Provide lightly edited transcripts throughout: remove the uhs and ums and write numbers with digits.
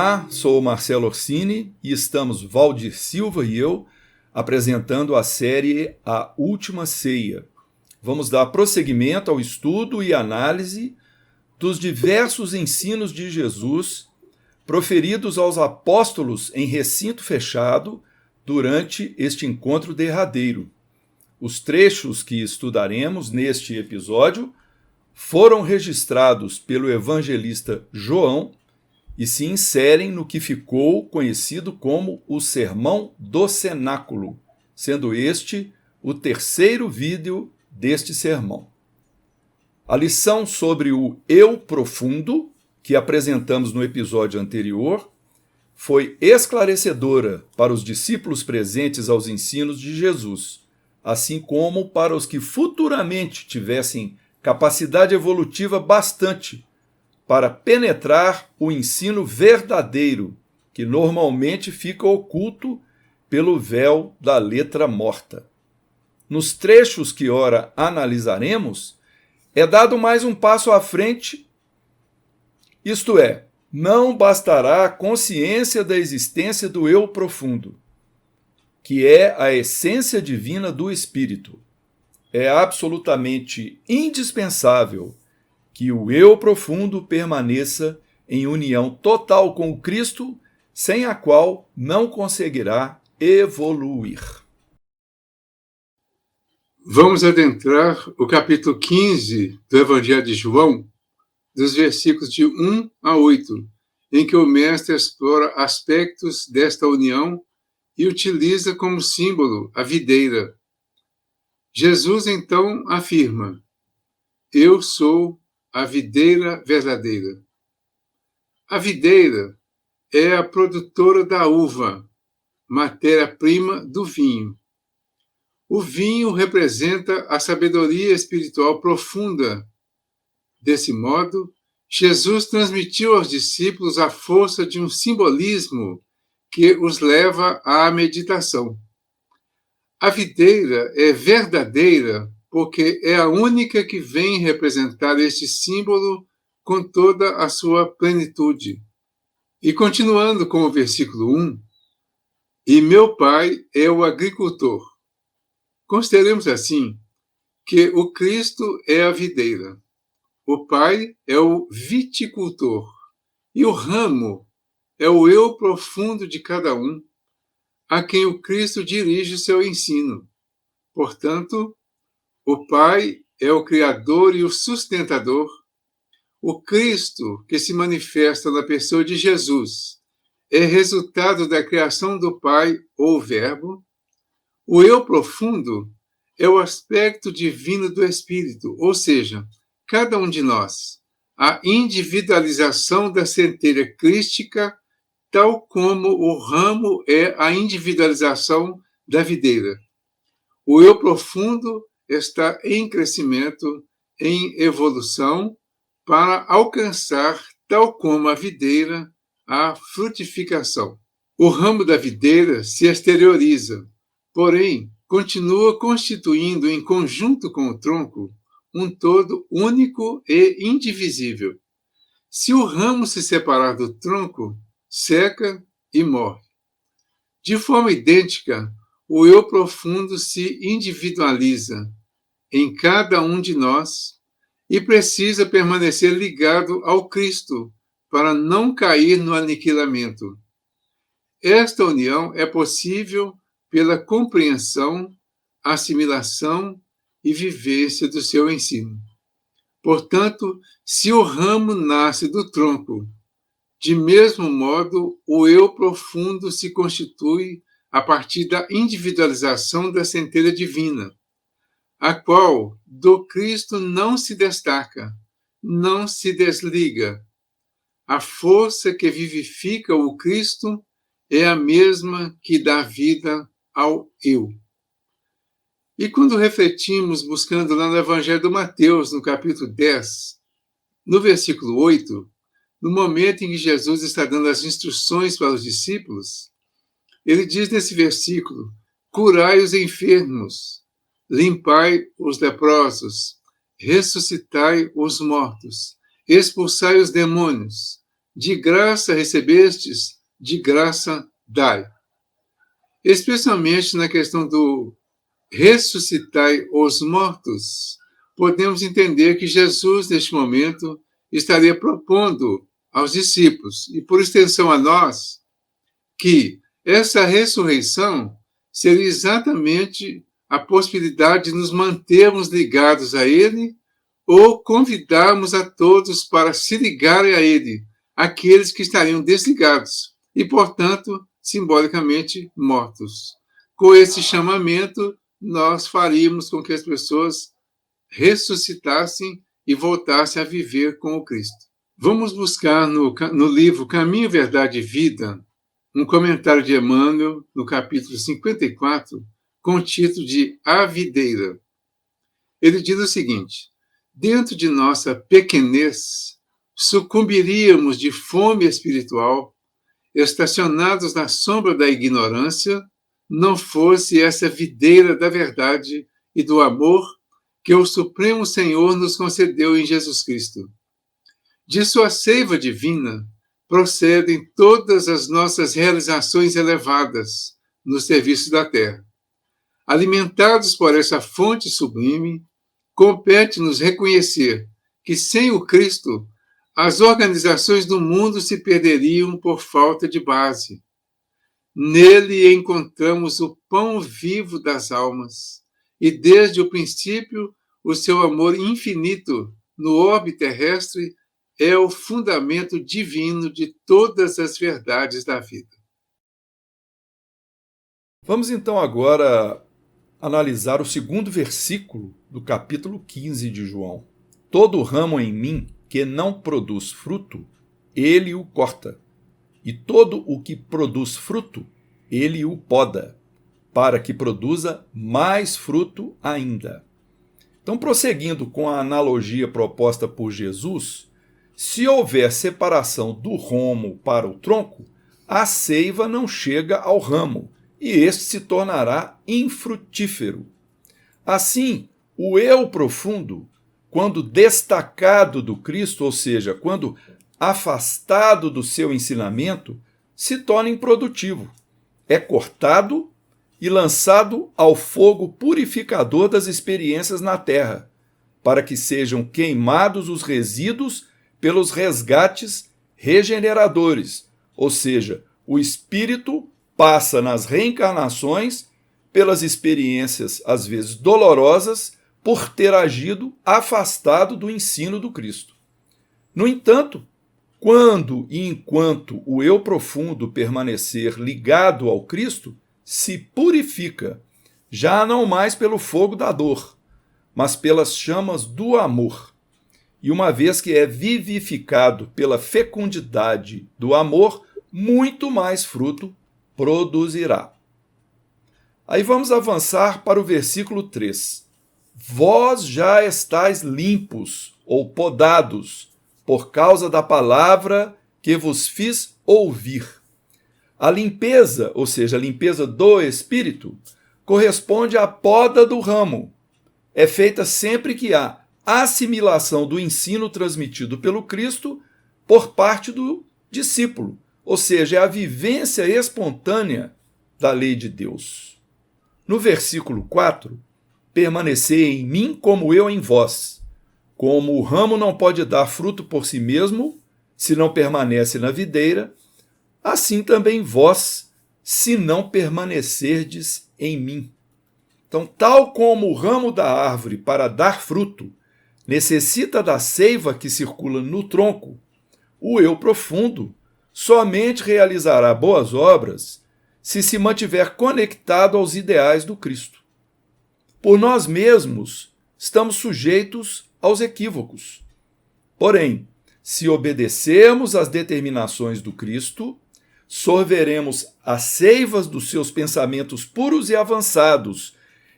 Olá, sou o Marcelo Orsini e estamos, Valdir Silva e eu, apresentando a série A Última Ceia. Vamos dar prosseguimento ao estudo e análise dos diversos ensinos de Jesus proferidos aos apóstolos em recinto fechado durante este encontro derradeiro. Os trechos que estudaremos neste episódio foram registrados pelo evangelista João e se inserem no que ficou conhecido como o Sermão do Cenáculo, sendo este o terceiro vídeo deste sermão. A lição sobre o eu profundo, que apresentamos no episódio anterior, foi esclarecedora para os discípulos presentes aos ensinos de Jesus, assim como para os que futuramente tivessem capacidade evolutiva bastante para penetrar o ensino verdadeiro, que normalmente fica oculto pelo véu da letra morta. Nos trechos que ora analisaremos, é dado mais um passo à frente, isto é, não bastará a consciência da existência do eu profundo, que é a essência divina do Espírito. É absolutamente indispensável que o eu profundo permaneça em união total com o Cristo, sem a qual não conseguirá evoluir. Vamos adentrar o capítulo 15 do Evangelho de João, dos versículos de 1 a 8, em que o mestre explora aspectos desta união e utiliza como símbolo a videira. Jesus então afirma: Eu sou a videira verdadeira. A videira é a produtora da uva, matéria-prima do vinho. O vinho representa a sabedoria espiritual profunda. Desse modo, Jesus transmitiu aos discípulos a força de um simbolismo que os leva à meditação. A videira é verdadeira porque é a única que vem representar este símbolo com toda a sua plenitude. E continuando com o versículo 1, e meu pai é o agricultor. Consideremos assim que o Cristo é a videira, o pai é o viticultor e o ramo é o eu profundo de cada um, a quem o Cristo dirige o seu ensino. Portanto, o Pai é o Criador e o sustentador. O Cristo, que se manifesta na pessoa de Jesus, é resultado da criação do Pai ou Verbo. O eu profundo é o aspecto divino do Espírito, ou seja, cada um de nós, a individualização da centelha crística, tal como o ramo é a individualização da videira. O eu profundo está em crescimento, em evolução, para alcançar, tal como a videira, a frutificação. O ramo da videira se exterioriza, porém, continua constituindo, em conjunto com o tronco, um todo único e indivisível. Se o ramo se separar do tronco, seca e morre. De forma idêntica, o eu profundo se individualiza em cada um de nós e precisa permanecer ligado ao Cristo para não cair no aniquilamento. Esta união é possível pela compreensão, assimilação e vivência do seu ensino. Portanto, se o ramo nasce do tronco, de mesmo modo, o eu profundo se constitui a partir da individualização da centelha divina, a qual do Cristo não se destaca, não se desliga. A força que vivifica o Cristo é a mesma que dá vida ao eu. E quando refletimos, buscando lá no Evangelho de Mateus, no capítulo 10, no versículo 8, no momento em que Jesus está dando as instruções para os discípulos, ele diz nesse versículo: curai os enfermos, limpai os leprosos, ressuscitai os mortos, expulsai os demônios. de graça recebestes, de graça dai. Especialmente na questão do ressuscitai os mortos, podemos entender que Jesus, neste momento, estaria propondo aos discípulos, e por extensão a nós, que essa ressurreição seria exatamente a possibilidade de nos mantermos ligados a Ele ou convidarmos a todos para se ligarem a Ele, aqueles que estariam desligados e, portanto, simbolicamente mortos. Com esse chamamento, nós faríamos com que as pessoas ressuscitassem e voltassem a viver com o Cristo. Vamos buscar no livro Caminho, Verdade e Vida um comentário de Emmanuel, no capítulo 54, com o título de A Videira. Ele diz o seguinte: dentro de nossa pequenez, sucumbiríamos de fome espiritual, estacionados na sombra da ignorância, não fosse essa videira da verdade e do amor que o Supremo Senhor nos concedeu em Jesus Cristo. De sua seiva divina procedem todas as nossas realizações elevadas no serviço da terra. Alimentados por essa fonte sublime, compete-nos reconhecer que, sem o Cristo, as organizações do mundo se perderiam por falta de base. Nele encontramos o pão vivo das almas, e desde o princípio o seu amor infinito no orbe terrestre é o fundamento divino de todas as verdades da vida. Vamos então agora analisar o segundo versículo do capítulo 15 de João. Todo ramo em mim que não produz fruto, ele o corta, e todo o que produz fruto, ele o poda, para que produza mais fruto ainda. Então, prosseguindo com a analogia proposta por Jesus, se houver separação do ramo para o tronco, a seiva não chega ao ramo, e este se tornará infrutífero. Assim, o eu profundo, quando destacado do Cristo, ou seja, quando afastado do seu ensinamento, se torna improdutivo. É cortado e lançado ao fogo purificador das experiências na terra, para que sejam queimados os resíduos pelos resgates regeneradores, ou seja, o espírito passa nas reencarnações pelas experiências, às vezes dolorosas, por ter agido afastado do ensino do Cristo. No entanto, quando e enquanto o eu profundo permanecer ligado ao Cristo, se purifica, já não mais pelo fogo da dor, mas pelas chamas do amor. E uma vez que é vivificado pela fecundidade do amor, muito mais fruto produzirá. Aí vamos avançar para o versículo 3. Vós já estáis limpos ou podados por causa da palavra que vos fiz ouvir. A limpeza, ou seja, a limpeza do espírito, corresponde à poda do ramo. É feita sempre que há assimilação do ensino transmitido pelo Cristo por parte do discípulo, ou seja, é a vivência espontânea da lei de Deus. No versículo 4, permanecei em mim como eu em vós. Como o ramo não pode dar fruto por si mesmo, se não permanece na videira, assim também vós, se não permanecerdes em mim. Então, tal como o ramo da árvore, para dar fruto, necessita da seiva que circula no tronco, o eu profundo somente realizará boas obras se mantiver conectado aos ideais do Cristo. Por nós mesmos, estamos sujeitos aos equívocos. Porém, se obedecermos às determinações do Cristo, sorveremos as seivas dos seus pensamentos puros e avançados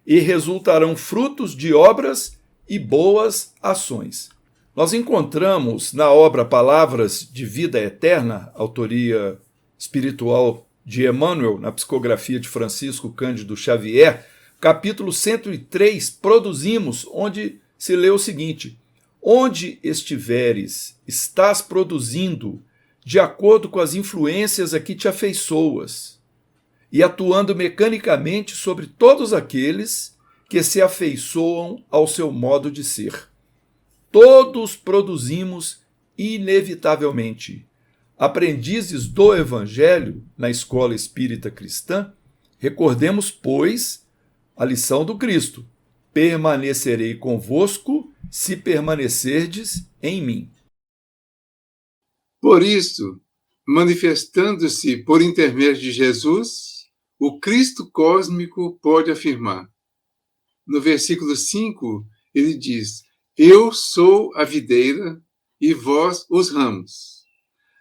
e resultarão frutos de obras e boas ações. Nós encontramos na obra Palavras de Vida Eterna, autoria espiritual de Emmanuel, na psicografia de Francisco Cândido Xavier, capítulo 103, produzimos, onde se lê o seguinte: onde estiveres, estás produzindo, de acordo com as influências a que te afeiçoas, e atuando mecanicamente sobre todos aqueles que se afeiçoam ao seu modo de ser. Todos produzimos inevitavelmente aprendizes do Evangelho na escola espírita cristã. Recordemos, pois, a lição do Cristo: permanecerei convosco se permanecerdes em mim. Por isso, manifestando-se por intermédio de Jesus, o Cristo cósmico pode afirmar. No versículo 5, ele diz: eu sou a videira e vós os ramos.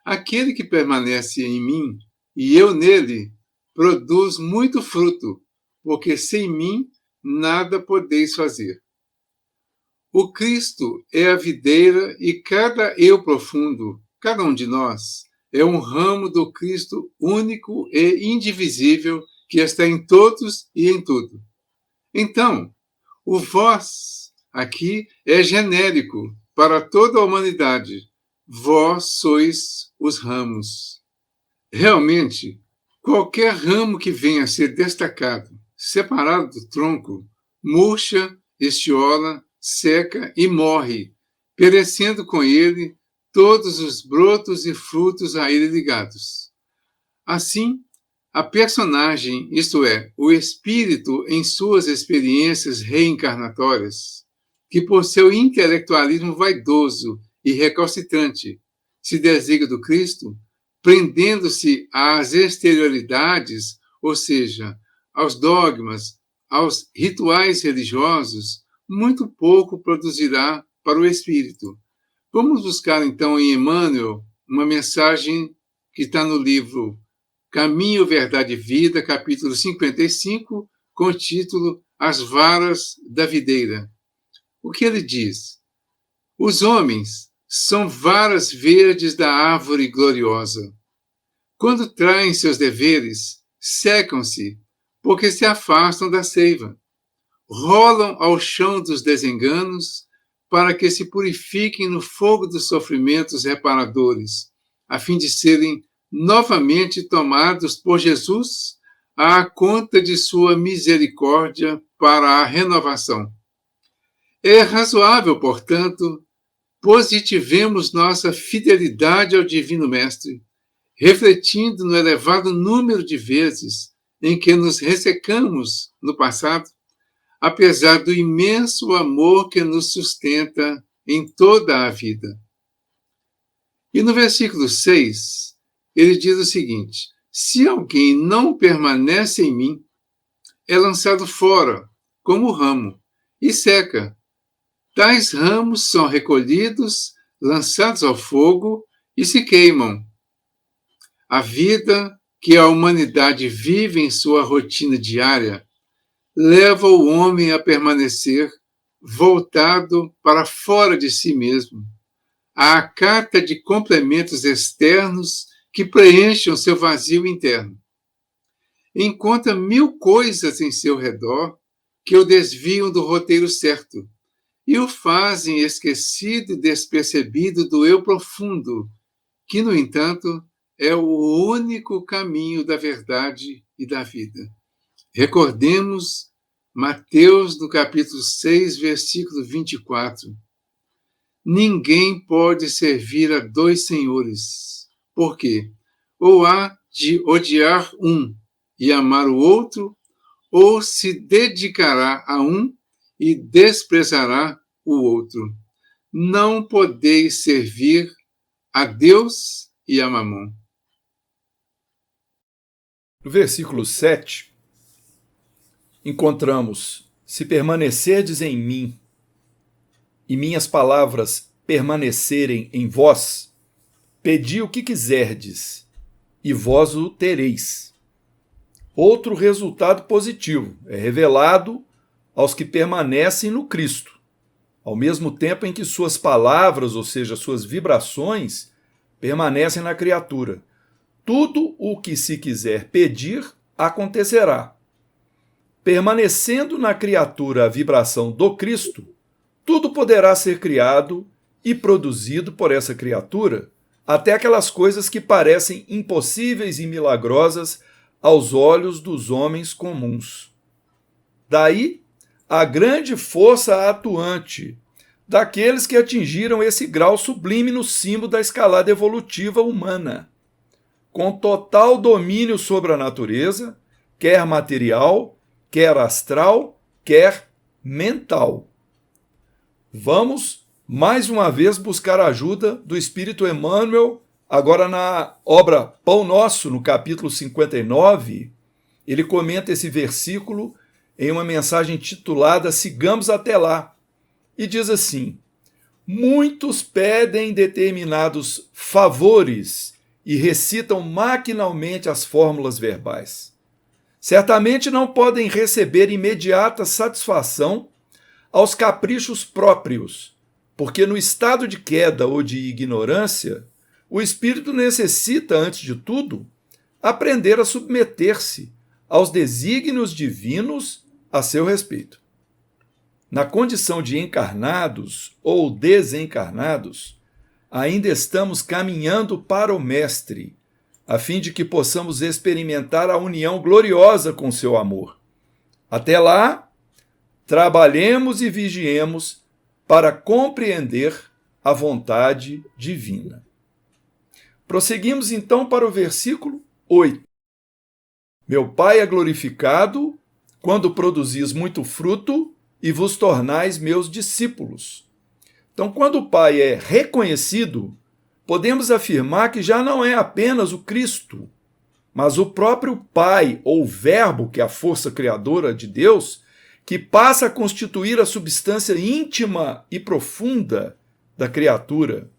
Aquele que permanece em mim e eu nele, produz muito fruto, porque sem mim nada podeis fazer. O Cristo é a videira e cada eu profundo, cada um de nós, é um ramo do Cristo único e indivisível que está em todos e em tudo. Então, o vós aqui é genérico para toda a humanidade. Vós sois os ramos. Realmente, qualquer ramo que venha a ser destacado, separado do tronco, murcha, estiola, seca e morre, perecendo com ele todos os brotos e frutos a ele ligados. Assim, a personagem, isto é, o espírito em suas experiências reencarnatórias, que por seu intelectualismo vaidoso e recalcitrante se desliga do Cristo, prendendo-se às exterioridades, ou seja, aos dogmas, aos rituais religiosos, muito pouco produzirá para o espírito. Vamos buscar então em Emmanuel uma mensagem que está no livro Caminho, Verdade e Vida, capítulo 55, com o título As Varas da Videira. O que ele diz? Os homens são varas verdes da árvore gloriosa. Quando traem seus deveres, secam-se, porque se afastam da seiva. Rolam ao chão dos desenganos, para que se purifiquem no fogo dos sofrimentos reparadores, a fim de serem novamente tomados por Jesus à conta de sua misericórdia para a renovação. É razoável, portanto, positivemos nossa fidelidade ao Divino Mestre, refletindo no elevado número de vezes em que nos ressecamos no passado, apesar do imenso amor que nos sustenta em toda a vida. E no versículo 6, ele diz o seguinte: se alguém não permanece em mim, é lançado fora, como ramo, e seca. Tais ramos são recolhidos, lançados ao fogo e se queimam. A vida que a humanidade vive em sua rotina diária leva o homem a permanecer voltado para fora de si mesmo, à cata de complementos externos que preenchem o seu vazio interno. Encontra 1000 coisas em seu redor que o desviam do roteiro certo e o fazem esquecido e despercebido do eu profundo, que, no entanto, é o único caminho da verdade e da vida. Recordemos Mateus, no capítulo 6, versículo 24. Ninguém pode servir a 2 senhores, porque ou há de odiar um e amar o outro, ou se dedicará a um e desprezará o outro. Não podeis servir a Deus e a Mamon. No versículo 7, encontramos: se permanecerdes em mim e minhas palavras permanecerem em vós, pedi o que quiserdes e vós o tereis. Outro resultado positivo é revelado aos que permanecem no Cristo, ao mesmo tempo em que suas palavras, ou seja, suas vibrações, permanecem na criatura. Tudo o que se quiser pedir, acontecerá. Permanecendo na criatura a vibração do Cristo, tudo poderá ser criado e produzido por essa criatura até aquelas coisas que parecem impossíveis e milagrosas aos olhos dos homens comuns. Daí a grande força atuante daqueles que atingiram esse grau sublime no cimo da escalada evolutiva humana, com total domínio sobre a natureza, quer material, quer astral, quer mental. Vamos, mais uma vez, buscar a ajuda do Espírito Emmanuel, agora na obra Pão Nosso, no capítulo 59, ele comenta esse versículo em uma mensagem titulada Sigamos até lá, e diz assim: muitos pedem determinados favores e recitam maquinalmente as fórmulas verbais. Certamente não podem receber imediata satisfação aos caprichos próprios, porque no estado de queda ou de ignorância, o espírito necessita, antes de tudo, aprender a submeter-se aos desígnios divinos a seu respeito. Na condição de encarnados ou desencarnados, ainda estamos caminhando para o Mestre, a fim de que possamos experimentar a união gloriosa com seu amor. Até lá, trabalhemos e vigiemos para compreender a vontade divina. Prosseguimos então para o versículo 8. Meu Pai é glorificado quando produzis muito fruto e vos tornais meus discípulos. Então, quando o Pai é reconhecido, podemos afirmar que já não é apenas o Cristo, mas o próprio Pai, ou Verbo, que é a força criadora de Deus, que passa a constituir a substância íntima e profunda da criatura,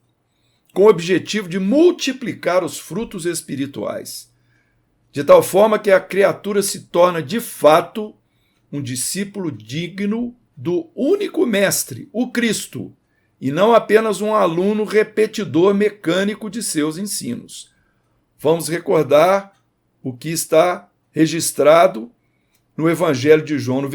com o objetivo de multiplicar os frutos espirituais, de tal forma que a criatura se torna, de fato, um discípulo digno do único mestre, o Cristo, e não apenas um aluno repetidor mecânico de seus ensinos. Vamos recordar o que está registrado no Evangelho de João, no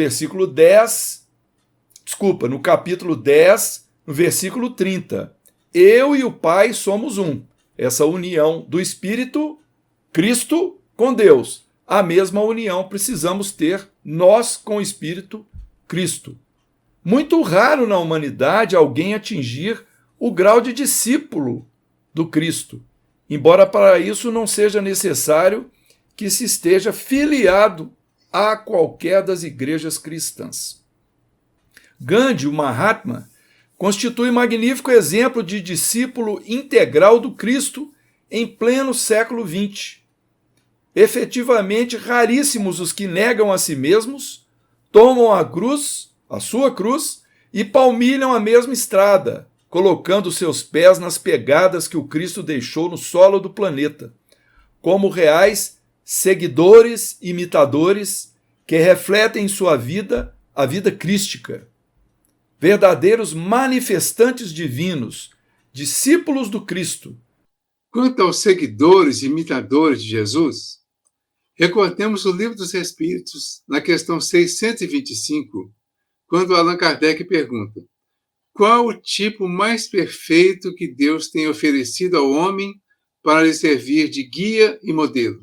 capítulo 10, no versículo 30. Eu e o Pai somos um. Essa união do Espírito, Cristo, com Deus. A mesma união precisamos ter nós com o Espírito, Cristo. Muito raro na humanidade alguém atingir o grau de discípulo do Cristo, embora para isso não seja necessário que se esteja filiado a qualquer das igrejas cristãs. Gandhi, o Mahatma, constitui magnífico exemplo de discípulo integral do Cristo em pleno século XX. Efetivamente, raríssimos os que negam a si mesmos, tomam a sua cruz, e palmilham a mesma estrada, colocando seus pés nas pegadas que o Cristo deixou no solo do planeta, como reais seguidores, imitadores, que refletem em sua vida a vida crística. Verdadeiros manifestantes divinos, discípulos do Cristo. Quanto aos seguidores e imitadores de Jesus, recordemos o Livro dos Espíritos, na questão 625, quando Allan Kardec pergunta: qual o tipo mais perfeito que Deus tem oferecido ao homem para lhe servir de guia e modelo?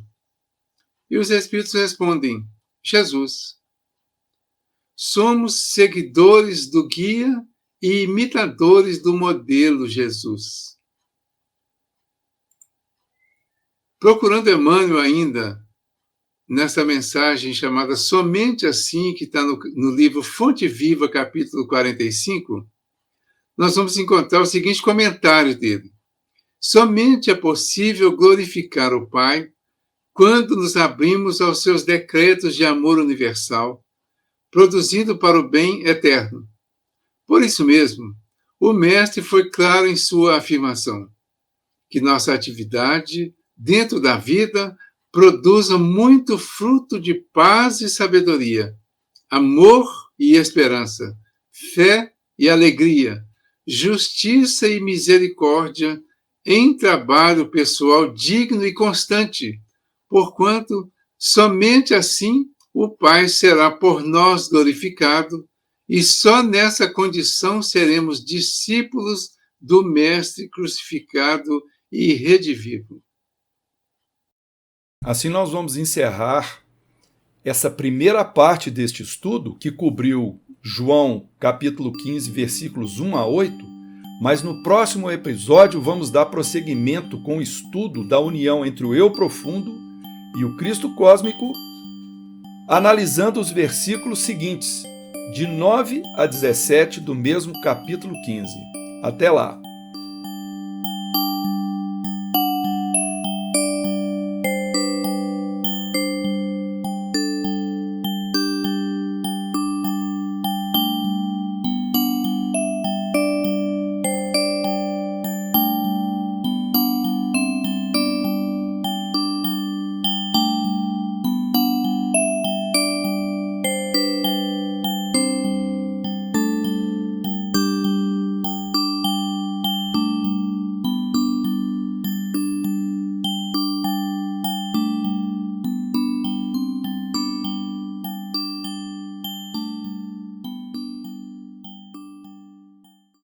E os Espíritos respondem: Jesus. Somos seguidores do guia e imitadores do modelo Jesus. Procurando Emmanuel ainda, nessa mensagem chamada Somente Assim, que está no livro Fonte Viva, capítulo 45, nós vamos encontrar o seguinte comentário dele: somente é possível glorificar o Pai quando nos abrimos aos seus decretos de amor universal, produzindo para o bem eterno. Por isso mesmo, o Mestre foi claro em sua afirmação, que nossa atividade dentro da vida produza muito fruto de paz e sabedoria, amor e esperança, fé e alegria, justiça e misericórdia, em trabalho pessoal digno e constante, porquanto somente assim o Pai será por nós glorificado, e só nessa condição seremos discípulos do Mestre crucificado e Rede Vivo. Assim nós vamos encerrar essa primeira parte deste estudo, que cobriu João capítulo 15, versículos 1 a 8, mas no próximo episódio vamos dar prosseguimento com o estudo da união entre o eu profundo e o Cristo cósmico, analisando os versículos seguintes, de 9 a 17 do mesmo capítulo 15. Até lá!